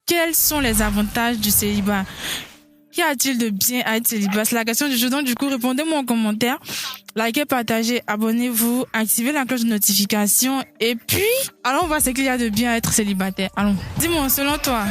Quels sont les avantages du célibat? Qu'y a-t-il de bien à être célibat? C'est la question du jour. Donc, du coup, répondez-moi en commentaire. Likez, partagez, abonnez-vous, activez la cloche de notification. Et puis, allons voir ce qu'il y a de bien à être célibataire. Allons. Dis-moi, selon toi,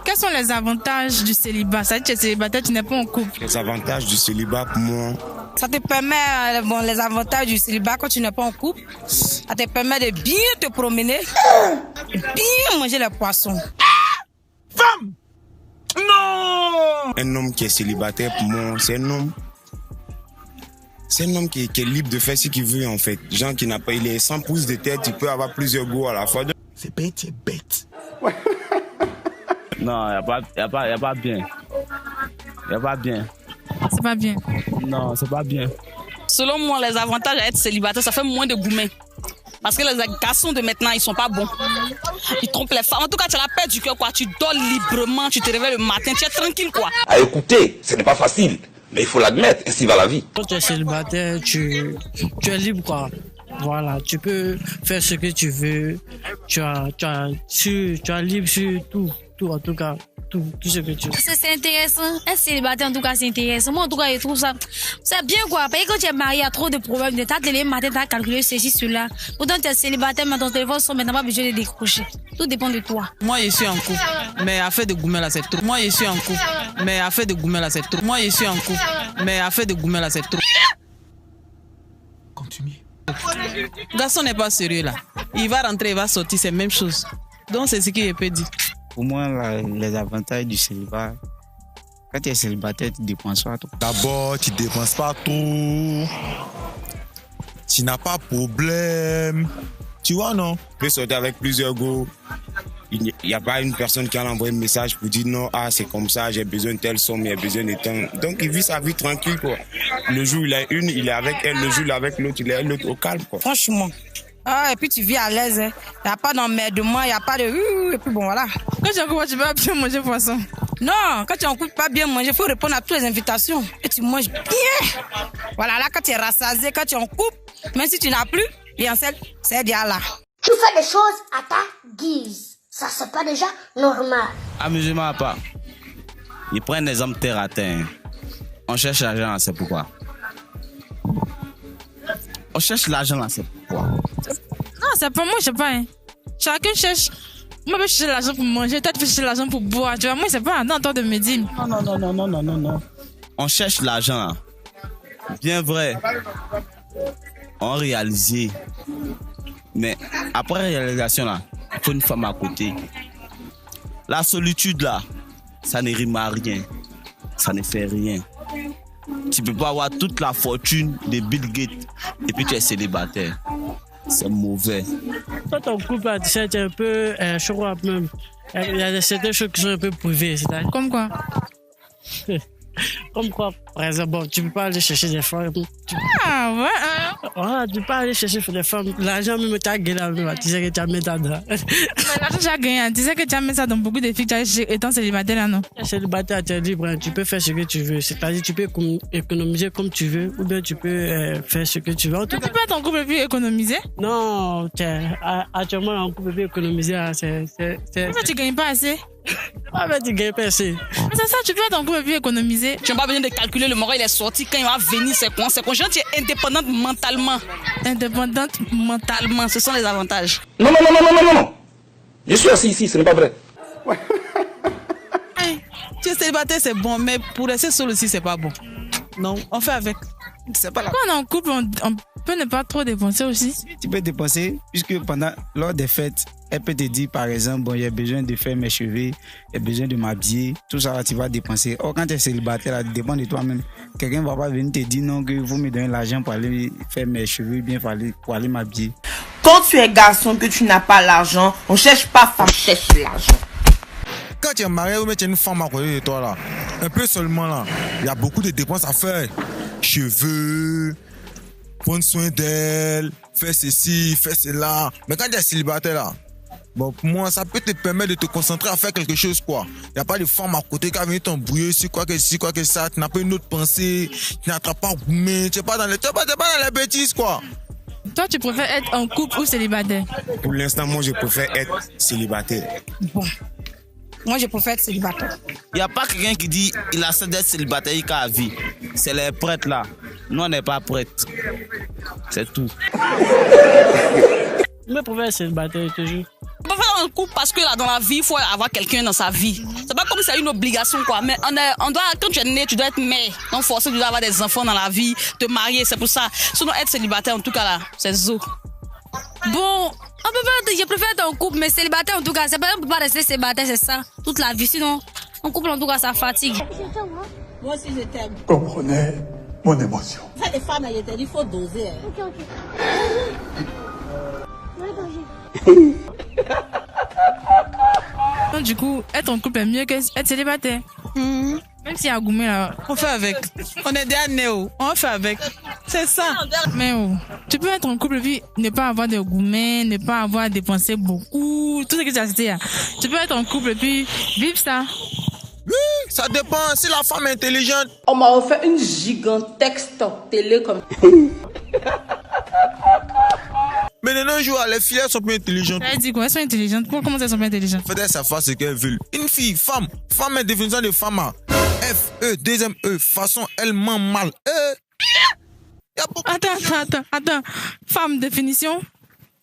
quels sont les avantages du célibat? Ça veut dire que tu es célibataire, tu n'es pas en couple. Les avantages du célibat pour moi. Ça te permet, les avantages du célibat quand tu n'es pas en couple, ça te permet de bien te promener, de bien manger les poissons. Femme! Non! Un homme qui est célibataire pour moi, c'est un homme qui est libre de faire ce qu'il veut en fait. Genre qui n'a pas, il est sans pouce de tête, il peut avoir plusieurs goûts à la fois. C'est bête. Non, y a pas bien. Y a pas bien. C'est pas bien. Non, c'est pas bien. Selon moi, les avantages à être célibataire, ça fait moins de gourmets. Parce que les garçons de maintenant, ils sont pas bons. Ils trompent les femmes. En tout cas, tu as la paix du cœur, quoi. Tu dors librement, tu te réveilles le matin, tu es tranquille, quoi. À écouter, ce n'est pas facile, mais il faut l'admettre, ainsi va la vie. Quand tu es célibataire, tu es libre, quoi. Voilà, tu peux faire ce que tu veux. Tu as libre sur tout, en tout cas. Tout ce que tu veux. C'est intéressant. Être célibataire, en tout cas, c'est intéressant. Moi, en tout cas, je trouve ça, c'est bien, quoi. Parce que quand tu es marié, il y a trop de problèmes. Tu as télé matin, tu as calculé ceci, cela. Pourtant, tu es célibataire, mais ton téléphone sonne, maintenant pas besoin de décrocher. Tout dépend de toi. Moi, je suis en couple, mais affaire de gourmet là, c'est trop. Moi, je suis en couple, mais affaire de gourmet là, c'est trop. Moi, je suis en couple, mais affaire de gourmet là, c'est trop. Continue. Garçon n'est pas sérieux là. Il va rentrer, il va sortir, c'est la même chose. Donc, c'est ce que je peux dire. Pour moi, les avantages du célibat, quand tu es célibataire, tu ne dépenses pas trop. D'abord, tu ne dépenses pas trop. Tu n'as pas de problème. Tu vois, non? Tu peux sortir avec plusieurs go. Il n'y a pas une personne qui a envoyé un message pour dire non, c'est comme ça, j'ai besoin de telle somme, j'ai besoin de temps. Donc il vit sa vie tranquille, quoi. Le jour il a une, il est avec elle, le jour il est avec l'autre, il est avec l'autre au calme, quoi. Franchement. Et puis tu vis à l'aise. Il n'y a pas d'emmerdement, il n'y a pas de... Et puis bon, voilà. Quand tu es en couple, tu peux pas bien manger poisson. Non, quand tu es en couple, pas bien manger, il faut répondre à toutes les invitations. Et tu manges bien. Voilà, là, quand tu es rassasié, quand tu es en couple, même si tu n'as plus, bien c'est déjà là. Tu fais des choses à ta guise. Ça, c'est pas déjà normal. Amusement à part. Ils prennent des hommes terre à terre. On cherche l'argent, c'est pourquoi. On cherche l'argent là, c'est pourquoi. Non, c'est pas moi, je sais pas. Hein. Chacun cherche. Moi, je cherche l'argent pour manger, toi, tu peux chercher l'argent pour boire. Tu vois, moi, c'est pas un temps de me dire. Non. On cherche l'argent là. Bien vrai. On réalise. Mais après réalisation là, il faut une femme à côté. La solitude là, ça ne rime à rien. Ça ne fait rien. Tu peux pas avoir toute la fortune de Bill Gates et puis tu es célibataire. C'est mauvais. Quand ton couple a dit un peu, je crois même, il y a certaines choses qui sont un peu privées. Comme quoi? Comme quoi, par exemple, bon, tu peux pas aller chercher des femmes. Ah ouais. Voilà, tu peux pas aller chercher des femmes. L'argent même, tu as gagné, tu sais que tu as mis ça dedans. L'argent, tu as gagné. Tu sais que tu as mis ça dans beaucoup de filles, tu as étant célibataire là, non? Célibataire, tu es libre, tu peux faire ce que tu veux. C'est-à-dire, tu peux économiser comme tu veux, ou bien tu peux faire ce que tu veux. En tout cas, tu peux être en couple et puis économiser? Non, actuellement, en couple et puis économiser, Mais tu gagnes pas assez? Ah, mais tu gagnes pas assez. C'est ça, tu peux être en couple et puis économiser. Tu n'as pas besoin de calculer le moment il est sorti, quand il va venir, c'est quoi. Genre, tu es indépendante mentalement. Indépendante mentalement, ce sont les avantages. Non. Je suis assis ici, ce n'est pas vrai. Tu es célibataire, c'est bon, mais pour rester seul aussi, c'est pas bon. Non, on fait avec. C'est pas là. Quand on est en couple, on peut ne pas trop dépenser aussi. Tu peux dépenser, puisque lors des fêtes, elle peut te dire, par exemple, bon, j'ai besoin de faire mes cheveux, j'ai besoin de m'habiller, tout ça, là, tu vas dépenser. Or, quand tu es célibataire, ça dépend de toi-même. Quelqu'un ne va pas venir te dire non, que vous me donnez l'argent pour aller faire mes cheveux, bien pour aller m'habiller. Quand tu es garçon, que tu n'as pas l'argent, on cherche pas femme, cherche l'argent. Quand tu es marié ou tu es une femme à côté de toi, là, un peu seulement, là, il y a beaucoup de dépenses à faire. Cheveux, prendre soin d'elle, faire ceci, faire cela. Mais quand tu es célibataire, là, bon, pour moi, ça peut te permettre de te concentrer à faire quelque chose, quoi. Il n'y a pas de femme à côté qui va venir t'embrouiller sur quoi que ci, quoi que ça. Tu n'as pas une autre pensée, tu n'attrapes pas gourmet, tu n'es pas dans les bêtises, quoi. Toi, tu préfères être en couple ou célibataire? Pour l'instant, moi, je préfère être célibataire. Bon. Moi, je préfère être célibataire. Il n'y a pas quelqu'un qui dit il a d'être célibataire, il a vie. C'est les prêtres là. Nous, on n'est pas prêtres. C'est tout. Je préfère être célibataire, toujours. On peut faire un couple parce que là, dans la vie, il faut avoir quelqu'un dans sa vie. C'est pas comme si c'est une obligation, quoi. Mais on doit, quand tu es né, tu dois être mère. Donc, forcément, tu dois avoir des enfants dans la vie, te marier, c'est pour ça. Sinon, être célibataire, en tout cas, là, c'est zo. Bon, je préfère être en couple, mais célibataire en tout cas. C'est pas, on peut pas rester célibataire, c'est ça, toute la vie. Sinon, en couple en tout cas, ça fatigue. Moi aussi, je t'aime. Comprenez mon émotion. Ça, les femmes, je te dis, il faut doser. Donc, du coup, être en couple est mieux qu'être célibataire. Même s'il y a goumé là. On fait avec. On est des néo. On fait avec. C'est ça. Mais tu peux être en couple et puis ne pas avoir de gourmet, ne pas avoir dépensé beaucoup, tout ce que tu as cité là. Tu peux être en couple et puis vivre ça. Oui, ça dépend. Si la femme est intelligente. On m'a offert une gigantesque télé comme. Mais de nos jours, les filles elles sont plus intelligentes. Elle dit quoi? Elles sont intelligentes. Comment elles sont pas intelligentes? Peut-être ça fait ce qu'elles veulent. Une fille, femme est définition de femme. F-E, deuxième E, façon, elle ment mal. Attends. Femme, définition?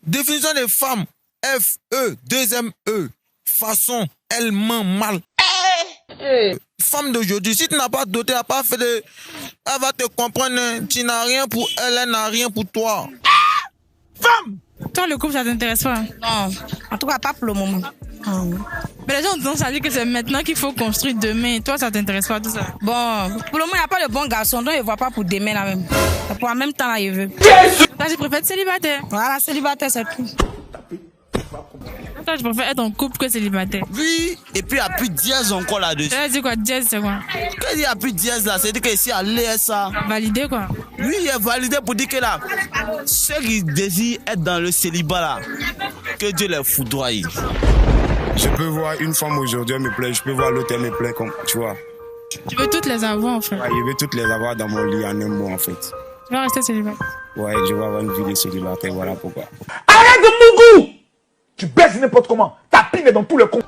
Définition de femme. F-E, deuxième E, façon, elle ment mal. Femme d'aujourd'hui, si tu n'as pas doté, tu n'as pas fait de... Elle va te comprendre, tu n'as rien pour elle, elle n'a rien pour toi. Femme! Toi, le couple, ça t'intéresse pas? Non, en tout cas, pas pour le moment. Mais les gens ont tendance à dire que c'est maintenant qu'il faut construire demain. Toi, ça t'intéresse pas, tout ça? Bon, pour le moment, il n'y a pas de bon garçon, donc je ne vois pas pour demain là même. Pour en même temps, là, il veut. Là, je préfère être célibataire. Voilà, célibataire, c'est tout. Toi, je préfère être en couple que célibataire. Oui, et puis il n'y a plus de dièse encore là-dessus. Tu dis quoi, dièse, c'est quoi? Quand il n'y a plus de dièse là, c'est-à-dire que ici, à l'ESA. Validé quoi? Oui, il est validé pour dire que là, ceux qui désirent être dans le célibat là, que Dieu les foudroie. Je peux voir une femme aujourd'hui, elle me plaît, je peux voir l'autre, elle me plaît, comme, tu vois. Tu veux toutes les avoir en fait? Ouais, je veux toutes les avoir dans mon lit en un mois en fait. Tu vas rester célibataire? Ouais, je vais avoir une vie de célibataire, voilà pourquoi. Arrête de Mougou! Tu baisses n'importe comment. Ta pine est dans tout le con.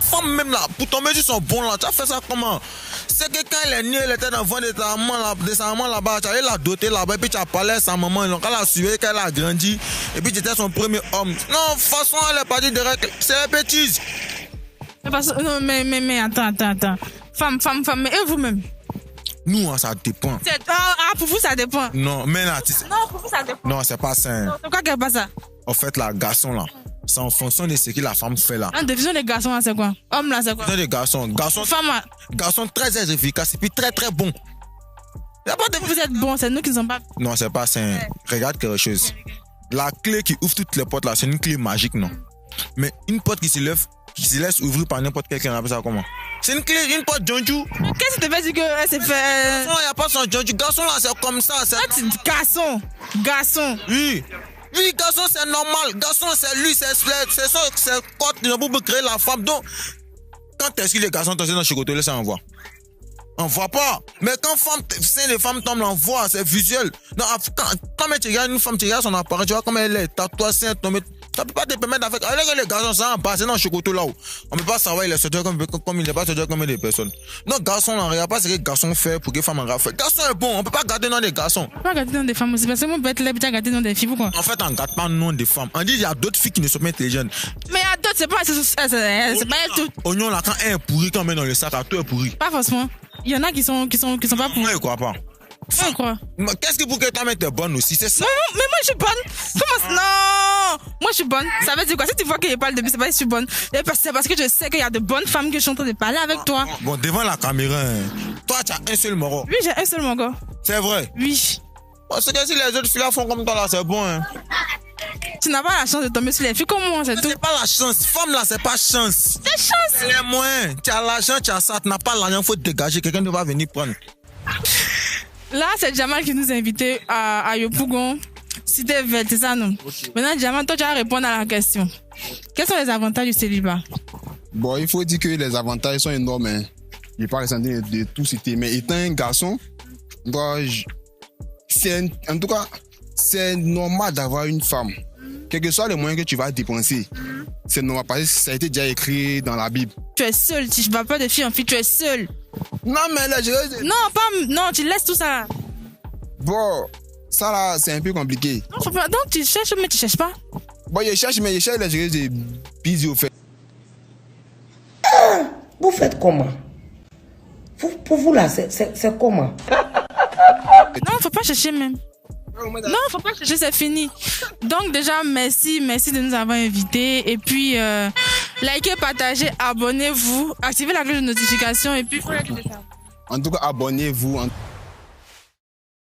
Femme même là, pour tomber sur son bon là, tu as fait ça comment? C'est que quand elle est née, elle était dans le ventre de sa maman là-bas, tu allais la doter là-bas, et puis tu as parlé à sa maman, donc elle a suivi, qu'elle a grandi, et puis tu étais son premier homme. Non, de toute façon, elle est partie direct, c'est une bêtise. Non, mais attends. Femme, mais et vous-même? Nous, hein, ça dépend. Pour vous, ça dépend. Non, mais là, tu sais. Non, pour vous, ça dépend. Non, c'est pas ça. Pourquoi qu'elle pas ça? En fait, là, garçon là, c'est en fonction de ce que la femme fait là. La division des garçons là, c'est quoi? Homme là, c'est quoi? Division des garçons. Femme là. Garçon très efficace et puis très très bon. Y a pas de vous êtes bon, c'est nous qui ne sommes pas. Non, c'est pas ça. Regarde quelque chose. La clé qui ouvre toutes les portes là, c'est une clé magique, non? Mais une porte qui se laisse ouvrir par n'importe quelqu'un, on appelle ça comment? C'est une clé, une porte Jonju. Qu'est-ce que tu fais dire qu'elle s'est fait? Non, il n'y a pas son Jonju. Garçon là, c'est comme ça. Garçon. Oui, garçon, c'est normal. Garçon, c'est lui, c'est quoi pour créer la femme. Donc, quand est-ce que les garçons tombent dans le chocolat, ça envoie? On voit pas. Mais quand les femmes tombent, on voit, c'est visuel. Donc, quand tu regardes une femme, tu regardes son apparence, tu vois comment elle est, tatouage, sein, tombé. Ça peut pas te permettre d'affaire. Alors que les garçons, ça en bas, c'est dans le chocolat là où. On peut pas savoir, il est sorti comme il n'est pas sorti comme des personnes. Donc, garçon, on regarde pas ce que les garçons font pour que les femmes en fait. Garçon est bon, on peut pas garder dans des garçons. On peut pas garder dans des femmes aussi, parce que moi, peut être là, puis garder dans des filles, pourquoi? En fait, on garde pas le nom des femmes. On dit, il y a d'autres filles qui ne sont pas intelligentes. Mais il y a d'autres, c'est pas elle tout. Oignon là, quand un est pourri, quand on met dans le sac, tout est pourri. Pas forcément. Il y en a qui sont pas pourris. Je crois pas. Quoi? Qu'est-ce que pour que ta mère est bonne aussi, c'est ça? Non, mais moi je suis bonne. Comment non? Moi je suis bonne. Ça veut dire quoi? Si tu vois que je parle de c'est pas que je suis bonne. C'est parce que je sais qu'il y a de bonnes femmes que je suis en train de parler avec toi. Bon, devant la caméra, toi tu as un seul moro. Oui, j'ai un seul moro. C'est vrai? Oui. Parce que si les autres filles là font comme toi là, c'est bon. Hein. Tu n'as pas la chance de tomber sur les filles comme moi, c'est tout. C'est pas la chance. Femme là, c'est pas chance. C'est chance. C'est les moyens. Tu as l'argent, tu as ça. Tu n'as pas l'argent, il faut te dégager. Quelqu'un ne va venir prendre. Là, c'est Jamal qui nous a invités à Yopougon. Cité verte, c'est ça, non? Okay. Maintenant, Jamal, toi, tu vas répondre à la question. Quels sont les avantages du célibat? Bon, il faut dire que les avantages sont énormes. Hein. Je ne vais pas ressentir de tout citer. Mais étant un garçon, en tout cas, c'est normal d'avoir une femme. Quel que soit le moyen que tu vas dépenser, c'est normal parce que ça a été déjà écrit dans la Bible. Tu es seul, tu ne vas pas de fille en fille, tu es seul. Non, mais là, Non, tu laisses tout ça. Bon, ça là, c'est un peu compliqué. Donc tu cherches, mais tu cherches pas. Bon, je cherche les bisous au fait. Vous faites comment? Pour vous là, c'est comment? Non, faut pas chercher même. Non, faut pas chercher, c'est fini. Donc déjà, merci de nous avoir invités. Et puis, likez, partagez, abonnez-vous, activez la cloche de notification et puis... En tout cas, abonnez-vous.